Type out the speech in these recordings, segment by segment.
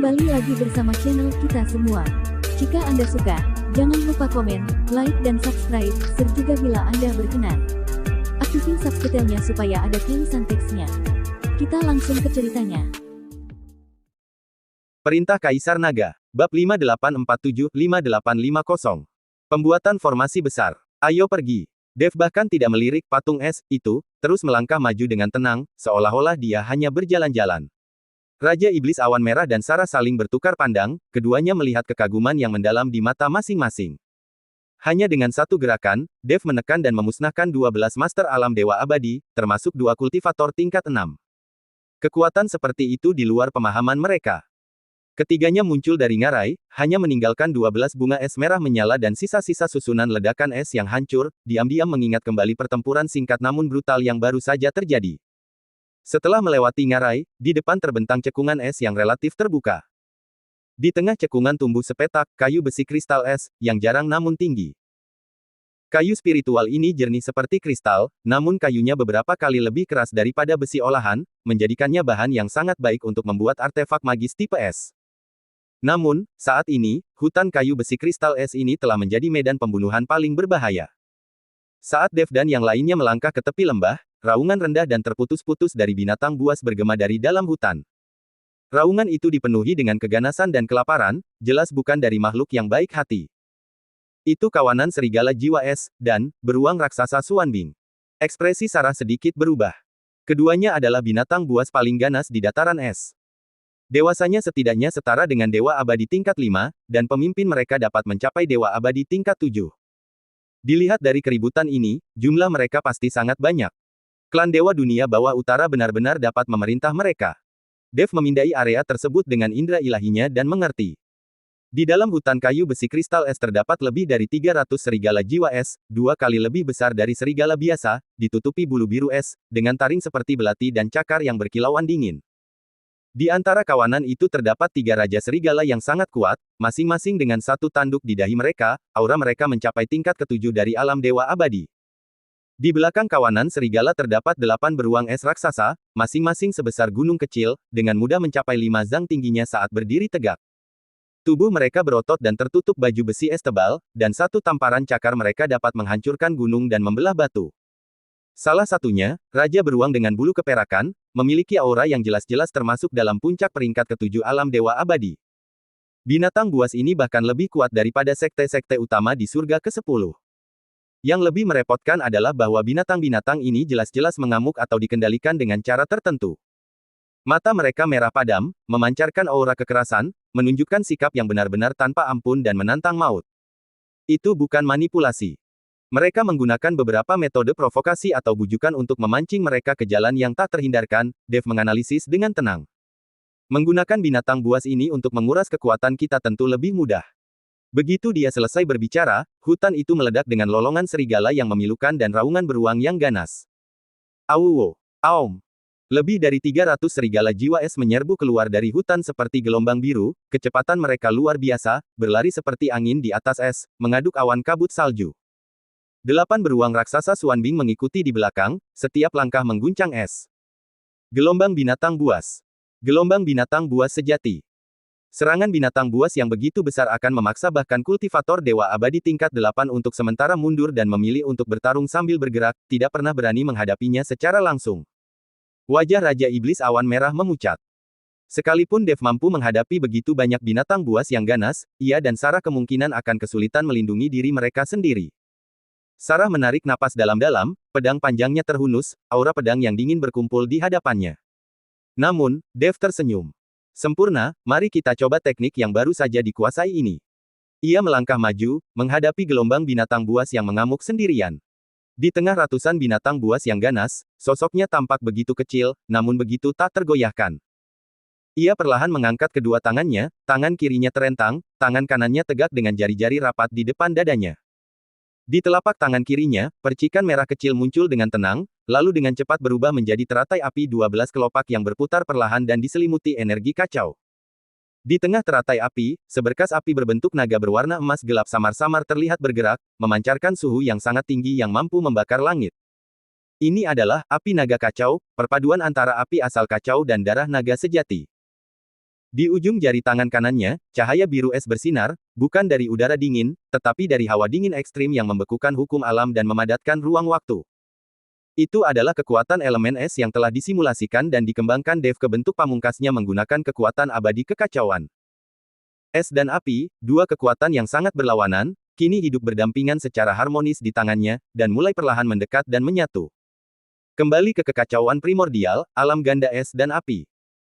Kembali lagi bersama channel kita semua. Jika Anda suka, jangan lupa komen, like dan subscribe, serta bila Anda berkenan, aktifin subtitlenya supaya ada tulisan teksnya. Kita langsung ke ceritanya. Perintah Kaisar Naga, Bab 5847-5850. Pembuatan formasi besar. Ayo pergi. Dev bahkan tidak melirik patung es itu, terus melangkah maju dengan tenang, seolah-olah dia hanya berjalan-jalan. Raja Iblis Awan Merah dan Sarah saling bertukar pandang, keduanya melihat kekaguman yang mendalam di mata masing-masing. Hanya dengan satu gerakan, Dev menekan dan memusnahkan 12 Master Alam Dewa Abadi, termasuk 2 kultivator tingkat 6. Kekuatan seperti itu di luar pemahaman mereka. Ketiganya muncul dari ngarai, hanya meninggalkan 12 bunga es merah menyala dan sisa-sisa susunan ledakan es yang hancur, diam-diam mengingat kembali pertempuran singkat namun brutal yang baru saja terjadi. Setelah melewati ngarai, di depan terbentang cekungan es yang relatif terbuka. Di tengah cekungan tumbuh sepetak kayu besi kristal es, yang jarang namun tinggi. Kayu spiritual ini jernih seperti kristal, namun kayunya beberapa kali lebih keras daripada besi olahan, menjadikannya bahan yang sangat baik untuk membuat artefak magis tipe es. Namun, saat ini, hutan kayu besi kristal es ini telah menjadi medan pembunuhan paling berbahaya. Saat Dev dan yang lainnya melangkah ke tepi lembah, raungan rendah dan terputus-putus dari binatang buas bergema dari dalam hutan. Raungan itu dipenuhi dengan keganasan dan kelaparan, jelas bukan dari makhluk yang baik hati. Itu kawanan serigala jiwa es, dan beruang raksasa Xuanbing. Ekspresi Sarah sedikit berubah. Keduanya adalah binatang buas paling ganas di dataran es. Dewasanya setidaknya setara dengan Dewa Abadi tingkat 5, dan pemimpin mereka dapat mencapai Dewa Abadi tingkat 7. Dilihat dari keributan ini, jumlah mereka pasti sangat banyak. Klan Dewa Dunia Bawah Utara benar-benar dapat memerintah mereka. Dev memindai area tersebut dengan indera ilahinya dan mengerti. Di dalam hutan kayu besi kristal es terdapat lebih dari 300 serigala jiwa es, 2 kali lebih besar dari serigala biasa, ditutupi bulu biru es, dengan taring seperti belati dan cakar yang berkilauan dingin. Di antara kawanan itu terdapat 3 raja serigala yang sangat kuat, masing-masing dengan 1 tanduk di dahi mereka, aura mereka mencapai tingkat ke-7 dari alam Dewa Abadi. Di belakang kawanan serigala terdapat 8 beruang es raksasa, masing-masing sebesar gunung kecil, dengan mudah mencapai 5 zang tingginya saat berdiri tegak. Tubuh mereka berotot dan tertutup baju besi es tebal, dan 1 tamparan cakar mereka dapat menghancurkan gunung dan membelah batu. Salah satunya, Raja Beruang dengan bulu keperakan, memiliki aura yang jelas-jelas termasuk dalam puncak peringkat ke-7 alam Dewa Abadi. Binatang buas ini bahkan lebih kuat daripada sekte-sekte utama di surga ke-10. Yang lebih merepotkan adalah bahwa binatang-binatang ini jelas-jelas mengamuk atau dikendalikan dengan cara tertentu. Mata mereka merah padam, memancarkan aura kekerasan, menunjukkan sikap yang benar-benar tanpa ampun dan menantang maut. Itu bukan manipulasi. Mereka menggunakan beberapa metode provokasi atau bujukan untuk memancing mereka ke jalan yang tak terhindarkan, Dev menganalisis dengan tenang. Menggunakan binatang buas ini untuk menguras kekuatan kita tentu lebih mudah. Begitu dia selesai berbicara, hutan itu meledak dengan lolongan serigala yang memilukan dan raungan beruang yang ganas. Awuwo! Aum! Lebih dari 300 serigala jiwa es menyerbu keluar dari hutan seperti gelombang biru, kecepatan mereka luar biasa, berlari seperti angin di atas es, mengaduk awan kabut salju. 8 beruang raksasa Xuanbing mengikuti di belakang, setiap langkah mengguncang es. Gelombang binatang buas. Gelombang binatang buas sejati. Serangan binatang buas yang begitu besar akan memaksa bahkan kultivator Dewa Abadi tingkat 8 untuk sementara mundur dan memilih untuk bertarung sambil bergerak, tidak pernah berani menghadapinya secara langsung. Wajah Raja Iblis Awan Merah memucat. Sekalipun Dev mampu menghadapi begitu banyak binatang buas yang ganas, ia dan Sarah kemungkinan akan kesulitan melindungi diri mereka sendiri. Sarah menarik napas dalam-dalam, pedang panjangnya terhunus, aura pedang yang dingin berkumpul di hadapannya. Namun, Dev tersenyum. Sempurna, mari kita coba teknik yang baru saja dikuasai ini. Ia melangkah maju, menghadapi gelombang binatang buas yang mengamuk sendirian. Di tengah ratusan binatang buas yang ganas, sosoknya tampak begitu kecil, namun begitu tak tergoyahkan. Ia perlahan mengangkat kedua tangannya, tangan kirinya terentang, tangan kanannya tegak dengan jari-jari rapat di depan dadanya. Di telapak tangan kirinya, percikan merah kecil muncul dengan tenang, lalu dengan cepat berubah menjadi teratai api 12 kelopak yang berputar perlahan dan diselimuti energi kacau. Di tengah teratai api, seberkas api berbentuk naga berwarna emas gelap samar-samar terlihat bergerak, memancarkan suhu yang sangat tinggi yang mampu membakar langit. Ini adalah api naga kacau, perpaduan antara api asal kacau dan darah naga sejati. Di ujung jari tangan kanannya, cahaya biru es bersinar, bukan dari udara dingin, tetapi dari hawa dingin ekstrim yang membekukan hukum alam dan memadatkan ruang waktu. Itu adalah kekuatan elemen es yang telah disimulasikan dan dikembangkan Dev ke bentuk pamungkasnya menggunakan kekuatan abadi kekacauan. Es dan api, dua kekuatan yang sangat berlawanan, kini hidup berdampingan secara harmonis di tangannya, dan mulai perlahan mendekat dan menyatu. Kembali ke kekacauan primordial, alam ganda es dan api.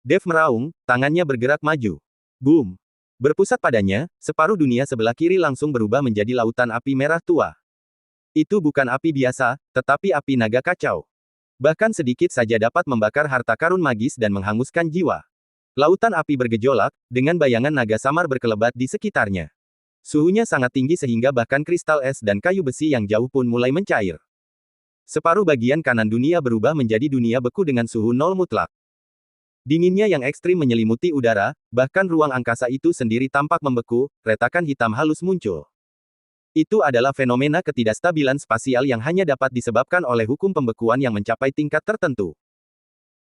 Dev meraung, tangannya bergerak maju. Boom! Berpusat padanya, separuh dunia sebelah kiri langsung berubah menjadi lautan api merah tua. Itu bukan api biasa, tetapi api naga kacau. Bahkan sedikit saja dapat membakar harta karun magis dan menghanguskan jiwa. Lautan api bergejolak, dengan bayangan naga samar berkelebat di sekitarnya. Suhunya sangat tinggi sehingga bahkan kristal es dan kayu besi yang jauh pun mulai mencair. Separuh bagian kanan dunia berubah menjadi dunia beku dengan suhu nol mutlak. Dinginnya yang ekstrim menyelimuti udara, bahkan ruang angkasa itu sendiri tampak membeku, retakan hitam halus muncul. Itu adalah fenomena ketidakstabilan spasial yang hanya dapat disebabkan oleh hukum pembekuan yang mencapai tingkat tertentu.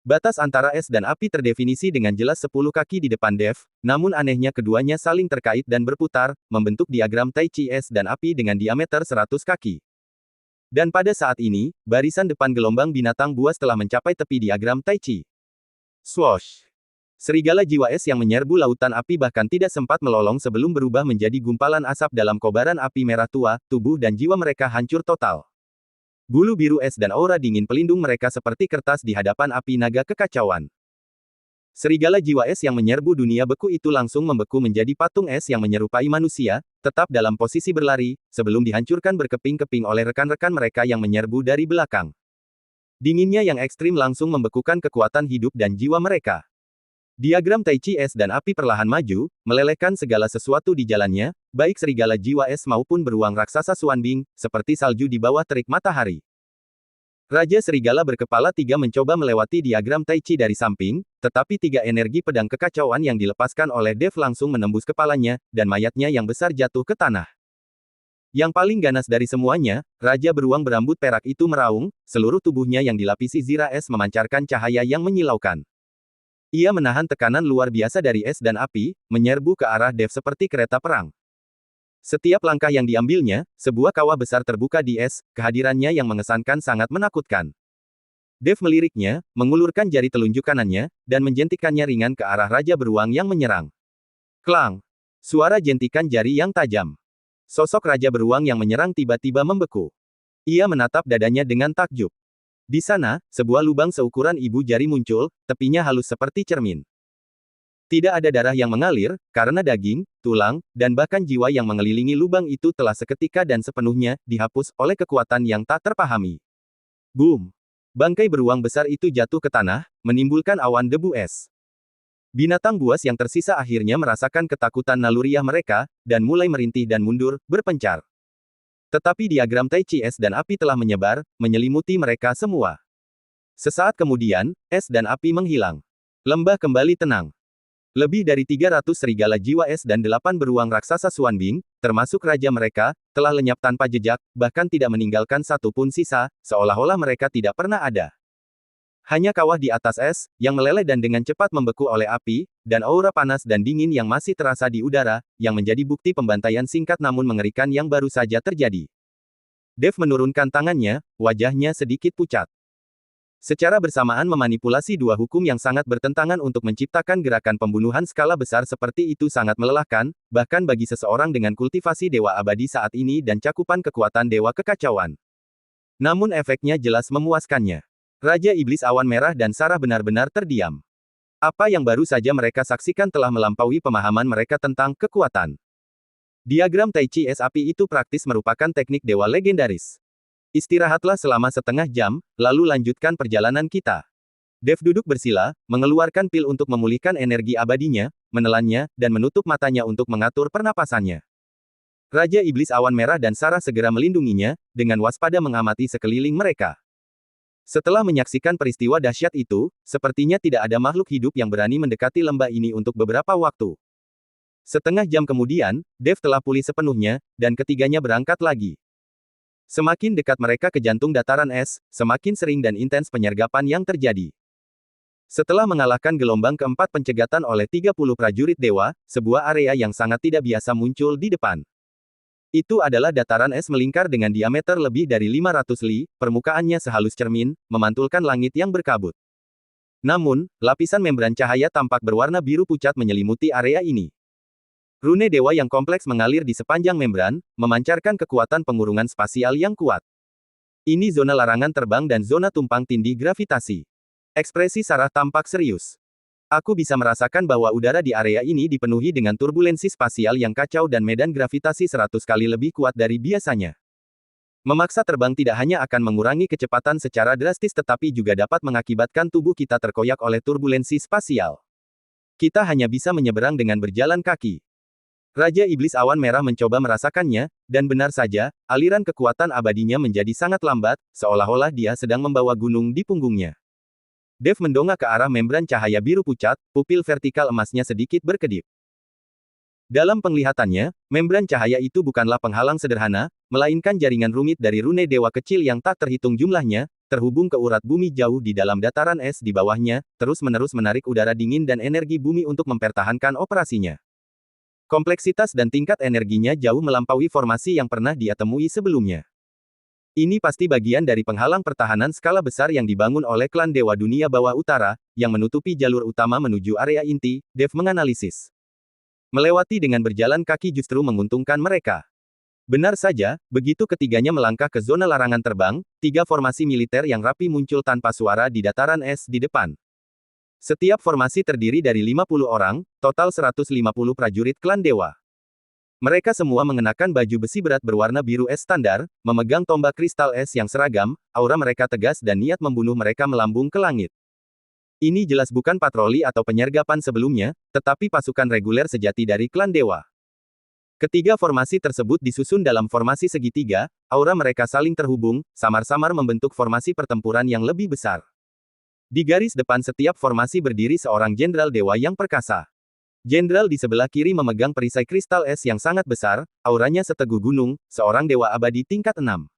Batas antara es dan api terdefinisi dengan jelas 10 kaki di depan Dev, namun anehnya keduanya saling terkait dan berputar, membentuk diagram Tai Chi es dan api dengan diameter 100 kaki. Dan pada saat ini, barisan depan gelombang binatang buas telah mencapai tepi diagram Tai Chi. Swoosh! Serigala jiwa es yang menyerbu lautan api bahkan tidak sempat melolong sebelum berubah menjadi gumpalan asap dalam kobaran api merah tua, tubuh dan jiwa mereka hancur total. Bulu biru es dan aura dingin pelindung mereka seperti kertas di hadapan api naga kekacauan. Serigala jiwa es yang menyerbu dunia beku itu langsung membeku menjadi patung es yang menyerupai manusia, tetap dalam posisi berlari, sebelum dihancurkan berkeping-keping oleh rekan-rekan mereka yang menyerbu dari belakang. Dinginnya yang ekstrim langsung membekukan kekuatan hidup dan jiwa mereka. Diagram Tai Chi es dan api perlahan maju, melelehkan segala sesuatu di jalannya, baik serigala jiwa es maupun beruang raksasa Xuanbing, seperti salju di bawah terik matahari. Raja Serigala berkepala tiga mencoba melewati diagram Tai Chi dari samping, tetapi tiga energi pedang kekacauan yang dilepaskan oleh Dev langsung menembus kepalanya, dan mayatnya yang besar jatuh ke tanah. Yang paling ganas dari semuanya, Raja Beruang berambut perak itu meraung, seluruh tubuhnya yang dilapisi zira es memancarkan cahaya yang menyilaukan. Ia menahan tekanan luar biasa dari es dan api, menyerbu ke arah Dev seperti kereta perang. Setiap langkah yang diambilnya, sebuah kawah besar terbuka di es, kehadirannya yang mengesankan sangat menakutkan. Dev meliriknya, mengulurkan jari telunjuk kanannya, dan menjentikannya ringan ke arah Raja Beruang yang menyerang. Klang! Suara jentikan jari yang tajam. Sosok Raja Beruang yang menyerang tiba-tiba membeku. Ia menatap dadanya dengan takjub. Di sana, sebuah lubang seukuran ibu jari muncul, tepinya halus seperti cermin. Tidak ada darah yang mengalir, karena daging, tulang, dan bahkan jiwa yang mengelilingi lubang itu telah seketika dan sepenuhnya dihapus oleh kekuatan yang tak terpahami. Boom! Bangkai beruang besar itu jatuh ke tanah, menimbulkan awan debu es. Binatang buas yang tersisa akhirnya merasakan ketakutan naluriah mereka, dan mulai merintih dan mundur, berpencar. Tetapi diagram Tai Chi es dan api telah menyebar, menyelimuti mereka semua. Sesaat kemudian, es dan api menghilang. Lembah kembali tenang. Lebih dari 300 serigala jiwa es dan 8 beruang raksasa Xuanbing, termasuk raja mereka, telah lenyap tanpa jejak, bahkan tidak meninggalkan satu pun sisa, seolah-olah mereka tidak pernah ada. Hanya kawah di atas es, yang meleleh dan dengan cepat membeku oleh api, dan aura panas dan dingin yang masih terasa di udara, yang menjadi bukti pembantaian singkat namun mengerikan yang baru saja terjadi. Dev menurunkan tangannya, wajahnya sedikit pucat. Secara bersamaan memanipulasi dua hukum yang sangat bertentangan untuk menciptakan gerakan pembunuhan skala besar seperti itu sangat melelahkan, bahkan bagi seseorang dengan kultivasi dewa abadi saat ini dan cakupan kekuatan dewa kekacauan. Namun efeknya jelas memuaskannya. Raja Iblis Awan Merah dan Sarah benar-benar terdiam. Apa yang baru saja mereka saksikan telah melampaui pemahaman mereka tentang kekuatan. Diagram Tai Chi es api itu praktis merupakan teknik dewa legendaris. Istirahatlah selama setengah jam, lalu lanjutkan perjalanan kita. Dev duduk bersila, mengeluarkan pil untuk memulihkan energi abadinya, menelannya, dan menutup matanya untuk mengatur pernapasannya. Raja Iblis Awan Merah dan Sarah segera melindunginya, dengan waspada mengamati sekeliling mereka. Setelah menyaksikan peristiwa dahsyat itu, sepertinya tidak ada makhluk hidup yang berani mendekati lembah ini untuk beberapa waktu. Setengah jam kemudian, Dev telah pulih sepenuhnya, dan ketiganya berangkat lagi. Semakin dekat mereka ke jantung dataran es, semakin sering dan intens penyergapan yang terjadi. Setelah mengalahkan gelombang keempat pencegatan oleh 30 prajurit dewa, sebuah area yang sangat tidak biasa muncul di depan. Itu adalah dataran es melingkar dengan diameter lebih dari 500 li, permukaannya sehalus cermin, memantulkan langit yang berkabut. Namun, lapisan membran cahaya tampak berwarna biru pucat menyelimuti area ini. Rune dewa yang kompleks mengalir di sepanjang membran, memancarkan kekuatan pengurungan spasial yang kuat. Ini zona larangan terbang dan zona tumpang tindih gravitasi. Ekspresi Sarah tampak serius. Aku bisa merasakan bahwa udara di area ini dipenuhi dengan turbulensi spasial yang kacau dan medan gravitasi 100 kali lebih kuat dari biasanya. Memaksa terbang tidak hanya akan mengurangi kecepatan secara drastis tetapi juga dapat mengakibatkan tubuh kita terkoyak oleh turbulensi spasial. Kita hanya bisa menyeberang dengan berjalan kaki. Raja Iblis Awan Merah mencoba merasakannya, dan benar saja, aliran kekuatan abadinya menjadi sangat lambat, seolah-olah dia sedang membawa gunung di punggungnya. Dev mendongak ke arah membran cahaya biru pucat, pupil vertikal emasnya sedikit berkedip. Dalam penglihatannya, membran cahaya itu bukanlah penghalang sederhana, melainkan jaringan rumit dari rune dewa kecil yang tak terhitung jumlahnya, terhubung ke urat bumi jauh di dalam dataran es di bawahnya, terus-menerus menarik udara dingin dan energi bumi untuk mempertahankan operasinya. Kompleksitas dan tingkat energinya jauh melampaui formasi yang pernah dia temui sebelumnya. Ini pasti bagian dari penghalang pertahanan skala besar yang dibangun oleh klan Dewa Dunia Bawah Utara, yang menutupi jalur utama menuju area inti, Dev menganalisis. Melewati dengan berjalan kaki justru menguntungkan mereka. Benar saja, begitu ketiganya melangkah ke zona larangan terbang, 3 formasi militer yang rapi muncul tanpa suara di dataran es di depan. Setiap formasi terdiri dari 50 orang, total 150 prajurit klan Dewa. Mereka semua mengenakan baju besi berat berwarna biru es standar, memegang tombak kristal es yang seragam, aura mereka tegas dan niat membunuh mereka melambung ke langit. Ini jelas bukan patroli atau penyergapan sebelumnya, tetapi pasukan reguler sejati dari klan Dewa. Ketiga formasi tersebut disusun dalam formasi segitiga, aura mereka saling terhubung, samar-samar membentuk formasi pertempuran yang lebih besar. Di garis depan setiap formasi berdiri seorang jenderal dewa yang perkasa. Jenderal di sebelah kiri memegang perisai kristal es yang sangat besar, auranya seteguh gunung, seorang dewa abadi tingkat 6.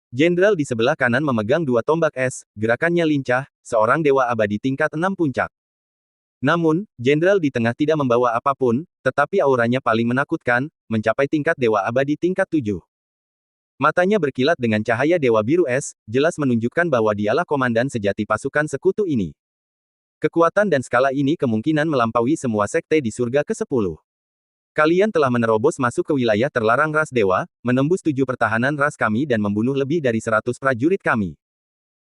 Jenderal di sebelah kanan memegang 2 tombak es, gerakannya lincah, seorang dewa abadi tingkat 6 puncak. Namun, jenderal di tengah tidak membawa apapun, tetapi auranya paling menakutkan, mencapai tingkat dewa abadi tingkat 7. Matanya berkilat dengan cahaya dewa biru es, jelas menunjukkan bahwa dialah komandan sejati pasukan sekutu ini. Kekuatan dan skala ini kemungkinan melampaui semua sekte di surga ke-10. Kalian telah menerobos masuk ke wilayah terlarang ras dewa, menembus 7 pertahanan ras kami dan membunuh lebih dari 100 prajurit kami.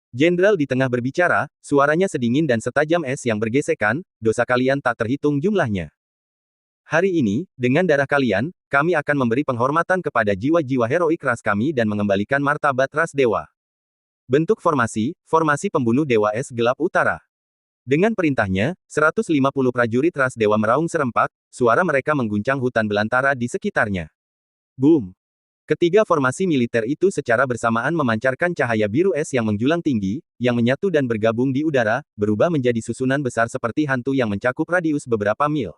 Jenderal di tengah berbicara, suaranya sedingin dan setajam es yang bergesekan, dosa kalian tak terhitung jumlahnya. Hari ini, dengan darah kalian, kami akan memberi penghormatan kepada jiwa-jiwa heroik ras kami dan mengembalikan martabat ras dewa. Bentuk formasi pembunuh dewa es gelap utara. Dengan perintahnya, 150 prajurit ras dewa meraung serempak, suara mereka mengguncang hutan belantara di sekitarnya. Boom! Ketiga formasi militer itu secara bersamaan memancarkan cahaya biru es yang menjulang tinggi, yang menyatu dan bergabung di udara, berubah menjadi susunan besar seperti hantu yang mencakup radius beberapa mil.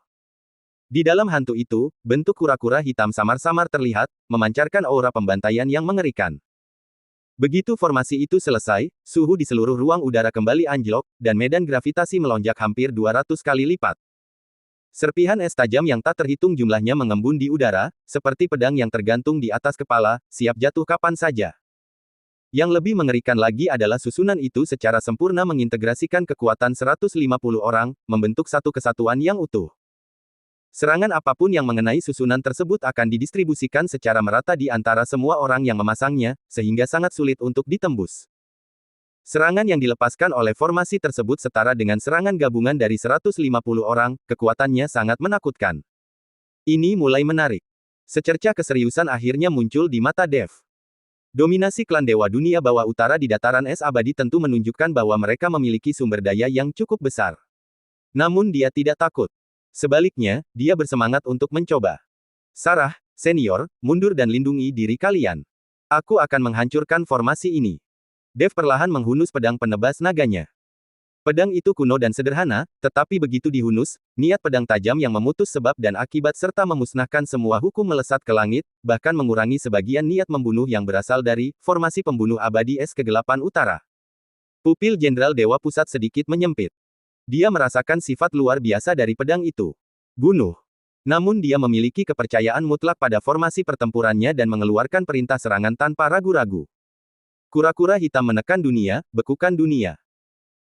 Di dalam hantu itu, bentuk kura-kura hitam samar-samar terlihat, memancarkan aura pembantaian yang mengerikan. Begitu formasi itu selesai, suhu di seluruh ruang udara kembali anjlok, dan medan gravitasi melonjak hampir 200 kali lipat. Serpihan es tajam yang tak terhitung jumlahnya mengembun di udara, seperti pedang yang tergantung di atas kepala, siap jatuh kapan saja. Yang lebih mengerikan lagi adalah susunan itu secara sempurna mengintegrasikan kekuatan 150 orang, membentuk satu kesatuan yang utuh. Serangan apapun yang mengenai susunan tersebut akan didistribusikan secara merata di antara semua orang yang memasangnya, sehingga sangat sulit untuk ditembus. Serangan yang dilepaskan oleh formasi tersebut setara dengan serangan gabungan dari 150 orang, kekuatannya sangat menakutkan. Ini mulai menarik. Secercah keseriusan akhirnya muncul di mata Dev. Dominasi klan Dewa Dunia Bawah Utara di dataran es abadi tentu menunjukkan bahwa mereka memiliki sumber daya yang cukup besar. Namun dia tidak takut. Sebaliknya, dia bersemangat untuk mencoba. Sarah, senior, mundur dan lindungi diri kalian. Aku akan menghancurkan formasi ini. Dev perlahan menghunus pedang penebas naganya. Pedang itu kuno dan sederhana, tetapi begitu dihunus, niat pedang tajam yang memutus sebab dan akibat serta memusnahkan semua hukum melesat ke langit, bahkan mengurangi sebagian niat membunuh yang berasal dari formasi pembunuh abadi es kegelapan utara. Pupil Jenderal Dewa Pusat sedikit menyempit. Dia merasakan sifat luar biasa dari pedang itu. Bunuh. Namun dia memiliki kepercayaan mutlak pada formasi pertempurannya dan mengeluarkan perintah serangan tanpa ragu-ragu. Kura-kura hitam menekan dunia, bekukan dunia.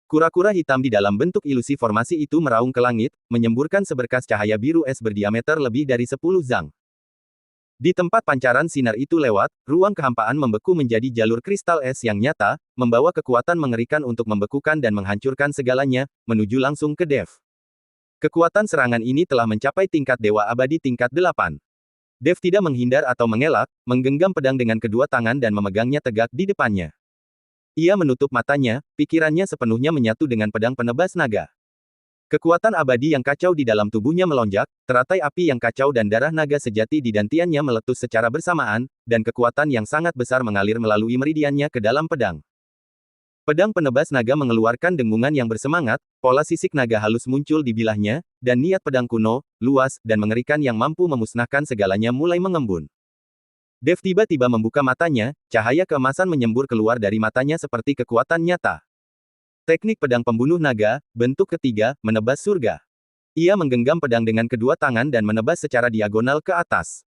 Kura-kura hitam di dalam bentuk ilusi formasi itu meraung ke langit, menyemburkan seberkas cahaya biru es berdiameter lebih dari 10 zang. Di tempat pancaran sinar itu lewat, ruang kehampaan membeku menjadi jalur kristal es yang nyata, membawa kekuatan mengerikan untuk membekukan dan menghancurkan segalanya, menuju langsung ke Dev. Kekuatan serangan ini telah mencapai tingkat Dewa Abadi tingkat 8. Dev tidak menghindar atau mengelak, menggenggam pedang dengan kedua tangan dan memegangnya tegak di depannya. Ia menutup matanya, pikirannya sepenuhnya menyatu dengan pedang penebas naga. Kekuatan abadi yang kacau di dalam tubuhnya melonjak, teratai api yang kacau dan darah naga sejati di dantiannya meletus secara bersamaan, dan kekuatan yang sangat besar mengalir melalui meridiannya ke dalam pedang. Pedang penebas naga mengeluarkan dengungan yang bersemangat, pola sisik naga halus muncul di bilahnya, dan niat pedang kuno, luas, dan mengerikan yang mampu memusnahkan segalanya mulai mengembun. Dev tiba-tiba membuka matanya, cahaya keemasan menyembur keluar dari matanya seperti kekuatan nyata. Teknik pedang pembunuh naga, bentuk ketiga, menebas surga. Ia menggenggam pedang dengan kedua tangan dan menebas secara diagonal ke atas.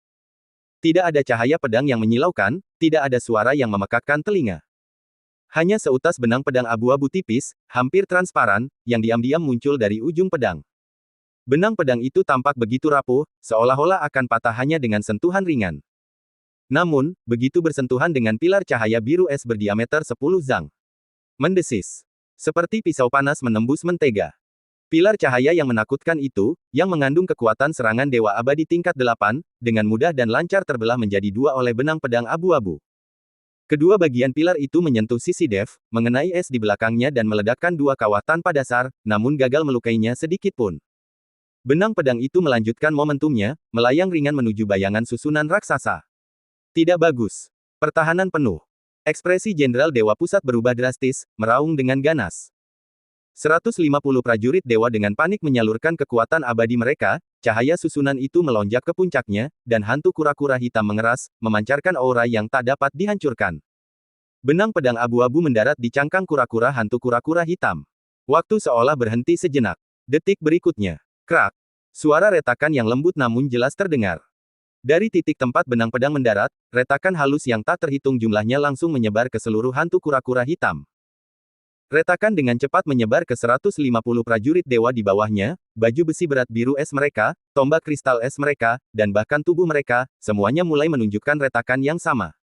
Tidak ada cahaya pedang yang menyilaukan, tidak ada suara yang memekakkan telinga. Hanya seutas benang pedang abu-abu tipis, hampir transparan, yang diam-diam muncul dari ujung pedang. Benang pedang itu tampak begitu rapuh, seolah-olah akan patah hanya dengan sentuhan ringan. Namun, begitu bersentuhan dengan pilar cahaya biru es berdiameter 10 zang. Mendesis. Seperti pisau panas menembus mentega. Pilar cahaya yang menakutkan itu, yang mengandung kekuatan serangan Dewa Abadi tingkat 8, dengan mudah dan lancar terbelah menjadi dua oleh benang pedang abu-abu. Kedua bagian pilar itu menyentuh sisi Dev, mengenai es di belakangnya dan meledakkan dua kawah tanpa dasar, namun gagal melukainya sedikit pun. Benang pedang itu melanjutkan momentumnya, melayang ringan menuju bayangan susunan raksasa. Tidak bagus. Pertahanan penuh. Ekspresi Jenderal Dewa Pusat berubah drastis, meraung dengan ganas. 150 prajurit dewa dengan panik menyalurkan kekuatan abadi mereka, cahaya susunan itu melonjak ke puncaknya, dan hantu kura-kura hitam mengeras, memancarkan aura yang tak dapat dihancurkan. Benang pedang abu-abu mendarat di cangkang kura-kura hantu kura-kura hitam. Waktu seolah berhenti sejenak. Detik berikutnya. Krak. Suara retakan yang lembut namun jelas terdengar. Dari titik tempat benang pedang mendarat, retakan halus yang tak terhitung jumlahnya langsung menyebar ke seluruh hantu kura-kura hitam. Retakan dengan cepat menyebar ke 150 prajurit dewa di bawahnya, baju besi berat biru es mereka, tombak kristal es mereka, dan bahkan tubuh mereka, semuanya mulai menunjukkan retakan yang sama.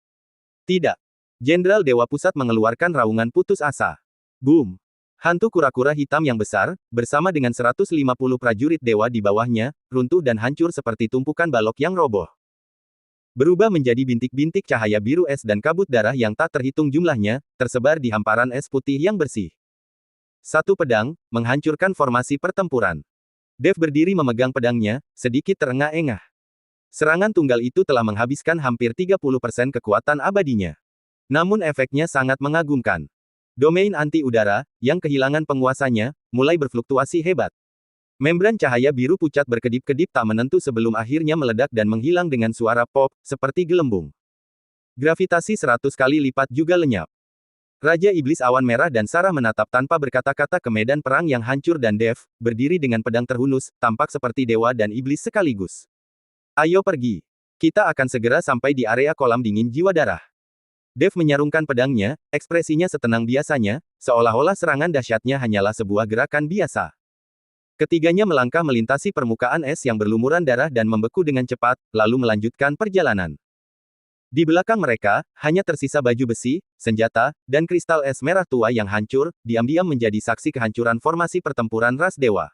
Tidak. Jenderal Dewa Pusat mengeluarkan raungan putus asa. Boom! Hantu kura-kura hitam yang besar, bersama dengan 150 prajurit dewa di bawahnya, runtuh dan hancur seperti tumpukan balok yang roboh. Berubah menjadi bintik-bintik cahaya biru es dan kabut darah yang tak terhitung jumlahnya, tersebar di hamparan es putih yang bersih. Satu pedang, menghancurkan formasi pertempuran. Dev berdiri memegang pedangnya, sedikit terengah-engah. Serangan tunggal itu telah menghabiskan hampir 30% kekuatan abadinya. Namun efeknya sangat mengagumkan. Domain anti-udara, yang kehilangan penguasanya, mulai berfluktuasi hebat. Membran cahaya biru pucat berkedip-kedip tak menentu sebelum akhirnya meledak dan menghilang dengan suara pop, seperti gelembung. Gravitasi 100 kali lipat juga lenyap. Raja Iblis Awan Merah dan Sarah menatap tanpa berkata-kata ke medan perang yang hancur dan Dev, berdiri dengan pedang terhunus, tampak seperti dewa dan iblis sekaligus. Ayo pergi. Kita akan segera sampai di area kolam dingin jiwa darah. Dev menyarungkan pedangnya, ekspresinya setenang biasanya, seolah-olah serangan dahsyatnya hanyalah sebuah gerakan biasa. Ketiganya melangkah melintasi permukaan es yang berlumuran darah dan membeku dengan cepat, lalu melanjutkan perjalanan. Di belakang mereka, hanya tersisa baju besi, senjata, dan kristal es merah tua yang hancur, diam-diam menjadi saksi kehancuran formasi pertempuran ras dewa.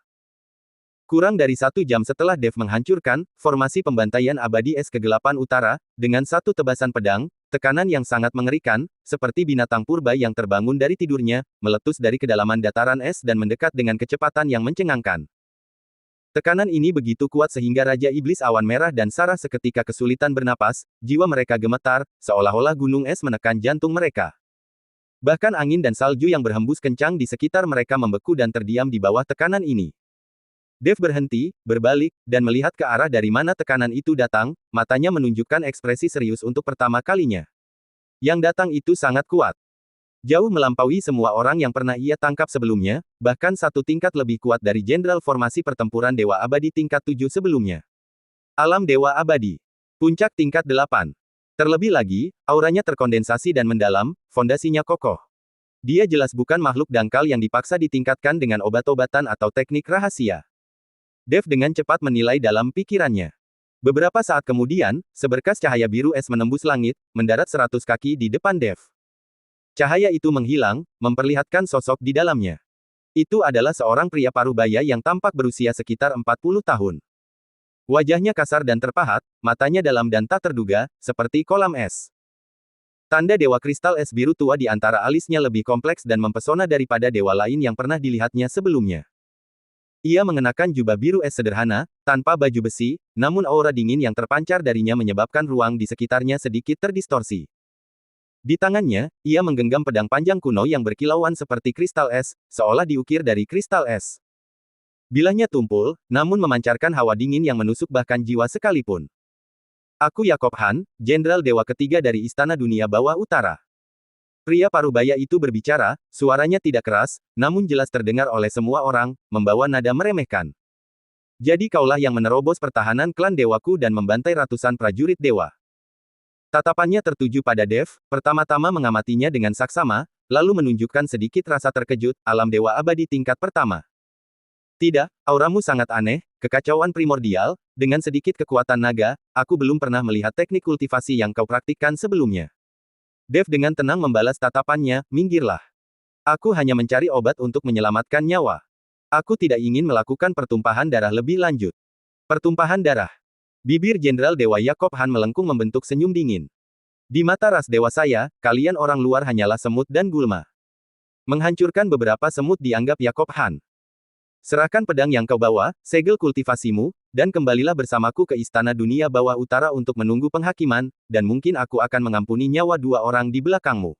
Kurang dari 1 jam setelah Dev menghancurkan formasi pembantaian abadi es kegelapan utara, dengan satu tebasan pedang, tekanan yang sangat mengerikan, seperti binatang purba yang terbangun dari tidurnya, meletus dari kedalaman dataran es dan mendekat dengan kecepatan yang mencengangkan. Tekanan ini begitu kuat sehingga Raja Iblis Awan Merah dan Sarah seketika kesulitan bernapas, jiwa mereka gemetar, seolah-olah gunung es menekan jantung mereka. Bahkan angin dan salju yang berhembus kencang di sekitar mereka membeku dan terdiam di bawah tekanan ini. Dev berhenti, berbalik, dan melihat ke arah dari mana tekanan itu datang, matanya menunjukkan ekspresi serius untuk pertama kalinya. Yang datang itu sangat kuat. Jauh melampaui semua orang yang pernah ia tangkap sebelumnya, bahkan satu tingkat lebih kuat dari Jenderal Formasi Pertempuran Dewa Abadi tingkat 7 sebelumnya. Alam Dewa Abadi. Puncak tingkat 8. Terlebih lagi, auranya terkondensasi dan mendalam, fondasinya kokoh. Dia jelas bukan makhluk dangkal yang dipaksa ditingkatkan dengan obat-obatan atau teknik rahasia. Dev dengan cepat menilai dalam pikirannya. Beberapa saat kemudian, seberkas cahaya biru es menembus langit, mendarat 100 kaki di depan Dev. Cahaya itu menghilang, memperlihatkan sosok di dalamnya. Itu adalah seorang pria parubaya yang tampak berusia sekitar 40 tahun. Wajahnya kasar dan terpahat, matanya dalam dan tak terduga, seperti kolam es. Tanda dewa kristal es biru tua di antara alisnya lebih kompleks dan mempesona daripada dewa lain yang pernah dilihatnya sebelumnya. Ia mengenakan jubah biru es sederhana, tanpa baju besi, namun aura dingin yang terpancar darinya menyebabkan ruang di sekitarnya sedikit terdistorsi. Di tangannya, ia menggenggam pedang panjang kuno yang berkilauan seperti kristal es, seolah diukir dari kristal es. Bilahnya tumpul, namun memancarkan hawa dingin yang menusuk bahkan jiwa sekalipun. Aku Yakob Han, Jenderal Dewa Ketiga dari Istana Dunia Bawah Utara. Pria parubaya itu berbicara, suaranya tidak keras, namun jelas terdengar oleh semua orang, membawa nada meremehkan. Jadi kaulah yang menerobos pertahanan klan dewaku dan membantai ratusan prajurit dewa. Tatapannya tertuju pada Dev, pertama-tama mengamatinya dengan saksama, lalu menunjukkan sedikit rasa terkejut, alam dewa abadi tingkat pertama. Tidak, auramu sangat aneh, kekacauan primordial, dengan sedikit kekuatan naga, aku belum pernah melihat teknik kultivasi yang kau praktikkan sebelumnya. Dev dengan tenang membalas tatapannya, minggirlah. Aku hanya mencari obat untuk menyelamatkan nyawa. Aku tidak ingin melakukan pertumpahan darah lebih lanjut. Pertumpahan darah. Bibir Jenderal Dewa Yakob Han melengkung membentuk senyum dingin. Di mata ras dewa saya, kalian orang luar hanyalah semut dan gulma. Menghancurkan beberapa semut dianggap Yakob Han. Serahkan pedang yang kau bawa, segel kultivasimu, dan kembalilah bersamaku ke Istana Dunia Bawah Utara untuk menunggu penghakiman, dan mungkin aku akan mengampuni nyawa 2 orang di belakangmu.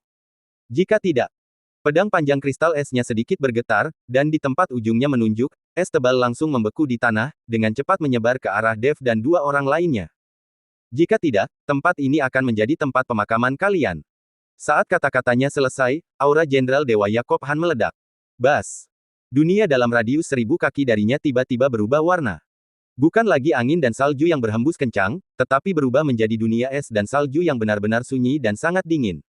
Jika tidak, pedang panjang kristal esnya sedikit bergetar, dan di tempat ujungnya menunjuk, es tebal langsung membeku di tanah, dengan cepat menyebar ke arah Dev dan 2 orang lainnya. Jika tidak, tempat ini akan menjadi tempat pemakaman kalian. Saat kata-katanya selesai, aura Jenderal Dewa Yakob Han meledak. Bas! Dunia dalam radius 1000 kaki darinya tiba-tiba berubah warna. Bukan lagi angin dan salju yang berhembus kencang, tetapi berubah menjadi dunia es dan salju yang benar-benar sunyi dan sangat dingin.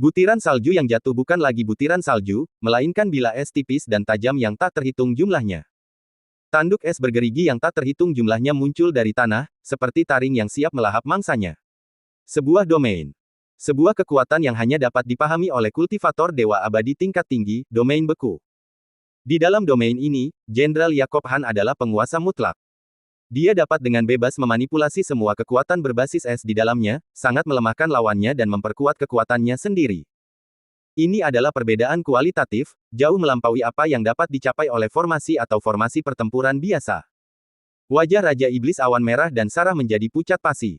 Butiran salju yang jatuh bukan lagi butiran salju, melainkan bila es tipis dan tajam yang tak terhitung jumlahnya. Tanduk es bergerigi yang tak terhitung jumlahnya muncul dari tanah, seperti taring yang siap melahap mangsanya. Sebuah domain. Sebuah kekuatan yang hanya dapat dipahami oleh kultivator dewa abadi tingkat tinggi, domain beku. Di dalam domain ini, Jenderal Yakob Han adalah penguasa mutlak. Dia dapat dengan bebas memanipulasi semua kekuatan berbasis es di dalamnya, sangat melemahkan lawannya dan memperkuat kekuatannya sendiri. Ini adalah perbedaan kualitatif, jauh melampaui apa yang dapat dicapai oleh formasi atau formasi pertempuran biasa. Wajah Raja Iblis Awan Merah dan Sarah menjadi pucat pasi.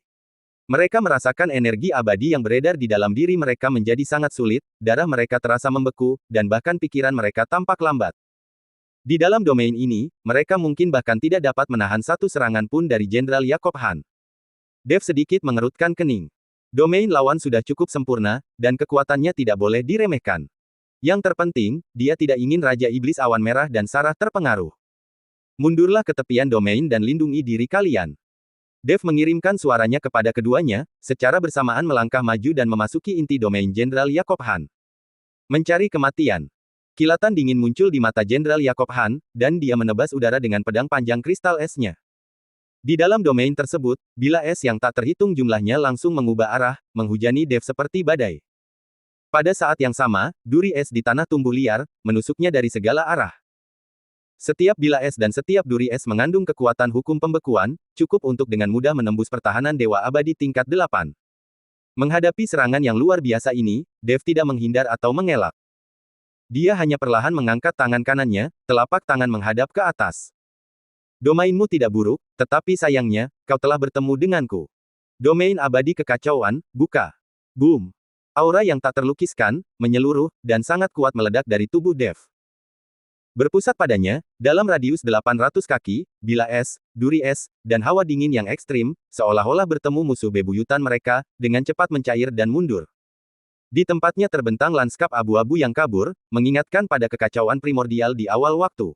Mereka merasakan energi abadi yang beredar di dalam diri mereka menjadi sangat sulit, darah mereka terasa membeku, dan bahkan pikiran mereka tampak lambat. Di dalam domain ini, mereka mungkin bahkan tidak dapat menahan satu serangan pun dari Jenderal Yakob Han. Dev sedikit mengerutkan kening. Domain lawan sudah cukup sempurna, dan kekuatannya tidak boleh diremehkan. Yang terpenting, dia tidak ingin Raja Iblis Awan Merah dan Sarah terpengaruh. Mundurlah ke tepian domain dan lindungi diri kalian. Dev mengirimkan suaranya kepada keduanya, secara bersamaan melangkah maju dan memasuki inti domain Jenderal Yakob Han. Mencari kematian. Kilatan dingin muncul di mata Jenderal Yakob Han, dan dia menebas udara dengan pedang panjang kristal esnya. Di dalam domain tersebut, bila es yang tak terhitung jumlahnya langsung mengubah arah, menghujani Dev seperti badai. Pada saat yang sama, duri es di tanah tumbuh liar, menusuknya dari segala arah. Setiap bila es dan setiap duri es mengandung kekuatan hukum pembekuan, cukup untuk dengan mudah menembus pertahanan Dewa Abadi tingkat 8. Menghadapi serangan yang luar biasa ini, Dev tidak menghindar atau mengelak. Dia hanya perlahan mengangkat tangan kanannya, telapak tangan menghadap ke atas. Domainmu tidak buruk, tetapi sayangnya, kau telah bertemu denganku. Domain abadi kekacauan, buka. Boom. Aura yang tak terlukiskan, menyeluruh, dan sangat kuat meledak dari tubuh Dev. Berpusat padanya, dalam radius 800 kaki, bila es, duri es, dan hawa dingin yang ekstrim, seolah-olah bertemu musuh bebuyutan mereka, dengan cepat mencair dan mundur. Di tempatnya terbentang lanskap abu-abu yang kabur, mengingatkan pada kekacauan primordial di awal waktu.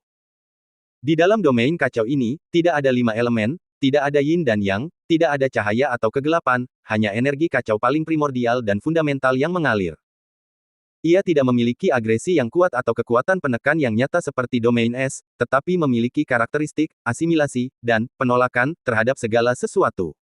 Di dalam domain kacau ini, tidak ada 5 elemen, tidak ada yin dan yang, tidak ada cahaya atau kegelapan, hanya energi kacau paling primordial dan fundamental yang mengalir. Ia tidak memiliki agresi yang kuat atau kekuatan penekan yang nyata seperti domain es, tetapi memiliki karakteristik, asimilasi, dan penolakan terhadap segala sesuatu.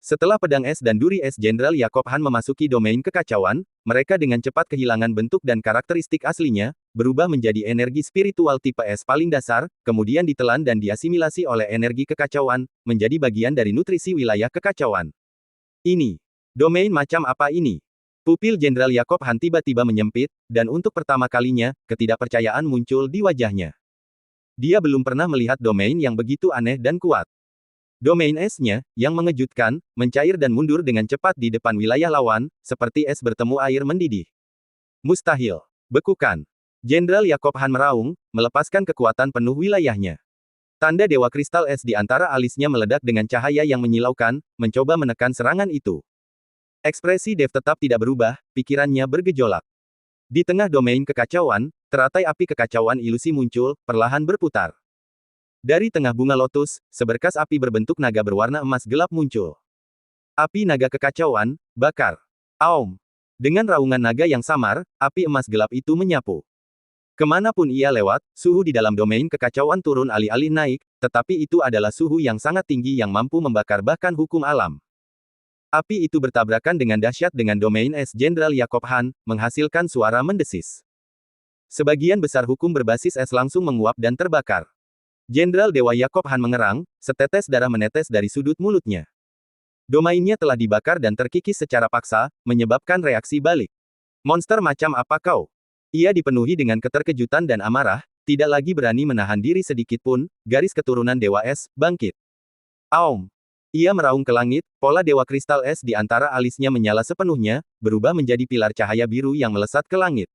Setelah pedang es dan duri es Jenderal Jacob Han memasuki domain kekacauan, mereka dengan cepat kehilangan bentuk dan karakteristik aslinya, berubah menjadi energi spiritual tipe es paling dasar, kemudian ditelan dan diasimilasi oleh energi kekacauan, menjadi bagian dari nutrisi wilayah kekacauan. Ini. Domain macam apa ini? Pupil Jenderal Jacob Han tiba-tiba menyempit, dan untuk pertama kalinya, ketidakpercayaan muncul di wajahnya. Dia belum pernah melihat domain yang begitu aneh dan kuat. Domain esnya, yang mengejutkan, mencair dan mundur dengan cepat di depan wilayah lawan, seperti es bertemu air mendidih. Mustahil. Bekukan. Jenderal Jacob Han meraung, melepaskan kekuatan penuh wilayahnya. Tanda Dewa Kristal Es di antara alisnya meledak dengan cahaya yang menyilaukan, mencoba menekan serangan itu. Ekspresi Dev tetap tidak berubah, pikirannya bergejolak. Di tengah domain kekacauan, teratai api kekacauan ilusi muncul, perlahan berputar. Dari tengah bunga lotus, seberkas api berbentuk naga berwarna emas gelap muncul. Api naga kekacauan, bakar. Aum. Dengan raungan naga yang samar, api emas gelap itu menyapu. Kemanapun ia lewat, suhu di dalam domain kekacauan turun alih-alih naik, tetapi itu adalah suhu yang sangat tinggi yang mampu membakar bahkan hukum alam. Api itu bertabrakan dengan dahsyat dengan domain es Jenderal Jacob Han, menghasilkan suara mendesis. Sebagian besar hukum berbasis es langsung menguap dan terbakar. Jenderal Dewa Jacob Han mengerang, setetes darah menetes dari sudut mulutnya. Domainnya telah dibakar dan terkikis secara paksa, menyebabkan reaksi balik. Monster macam apa kau? Ia dipenuhi dengan keterkejutan dan amarah, tidak lagi berani menahan diri sedikitpun, garis keturunan Dewa Es, bangkit. Aum. Ia meraung ke langit, pola Dewa Kristal Es di antara alisnya menyala sepenuhnya, berubah menjadi pilar cahaya biru yang melesat ke langit.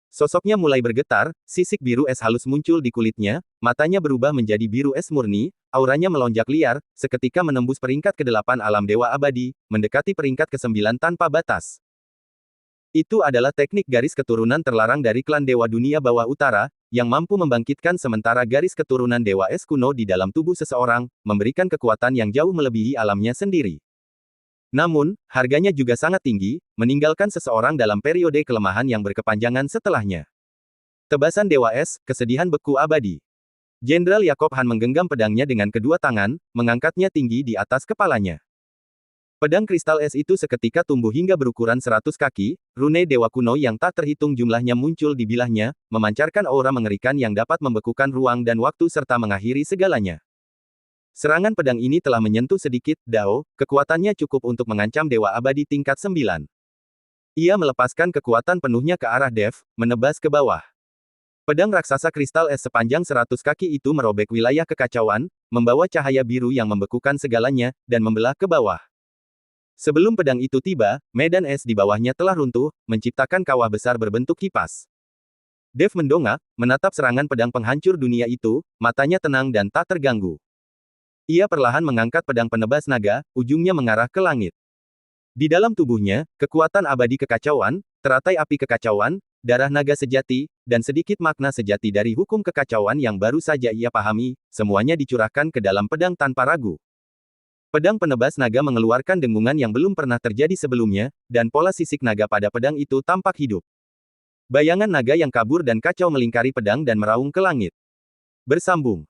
Sosoknya mulai bergetar, sisik biru es halus muncul di kulitnya, matanya berubah menjadi biru es murni, auranya melonjak liar, seketika menembus peringkat ke-8 alam Dewa Abadi, mendekati peringkat ke-9 tanpa batas. Itu adalah teknik garis keturunan terlarang dari klan Dewa Dunia Bawah Utara, yang mampu membangkitkan sementara garis keturunan Dewa Es kuno di dalam tubuh seseorang, memberikan kekuatan yang jauh melebihi alamnya sendiri. Namun, harganya juga sangat tinggi, meninggalkan seseorang dalam periode kelemahan yang berkepanjangan setelahnya. Tebasan Dewa Es, kesedihan beku abadi. Jenderal Jacob Han menggenggam pedangnya dengan kedua tangan, mengangkatnya tinggi di atas kepalanya. Pedang kristal es itu seketika tumbuh hingga berukuran 100 kaki, rune dewa kuno yang tak terhitung jumlahnya muncul di bilahnya, memancarkan aura mengerikan yang dapat membekukan ruang dan waktu serta mengakhiri segalanya. Serangan pedang ini telah menyentuh sedikit, Dao, kekuatannya cukup untuk mengancam Dewa Abadi tingkat 9. Ia melepaskan kekuatan penuhnya ke arah Dev, menebas ke bawah. Pedang raksasa kristal es sepanjang 100 kaki itu merobek wilayah kekacauan, membawa cahaya biru yang membekukan segalanya, dan membelah ke bawah. Sebelum pedang itu tiba, medan es di bawahnya telah runtuh, menciptakan kawah besar berbentuk kipas. Dev mendongak, menatap serangan pedang penghancur dunia itu, matanya tenang dan tak terganggu. Ia perlahan mengangkat pedang penebas naga, ujungnya mengarah ke langit. Di dalam tubuhnya, kekuatan abadi kekacauan, teratai api kekacauan, darah naga sejati, dan sedikit makna sejati dari hukum kekacauan yang baru saja ia pahami, semuanya dicurahkan ke dalam pedang tanpa ragu. Pedang penebas naga mengeluarkan dengungan yang belum pernah terjadi sebelumnya, dan pola sisik naga pada pedang itu tampak hidup. Bayangan naga yang kabur dan kacau melingkari pedang dan meraung ke langit. Bersambung.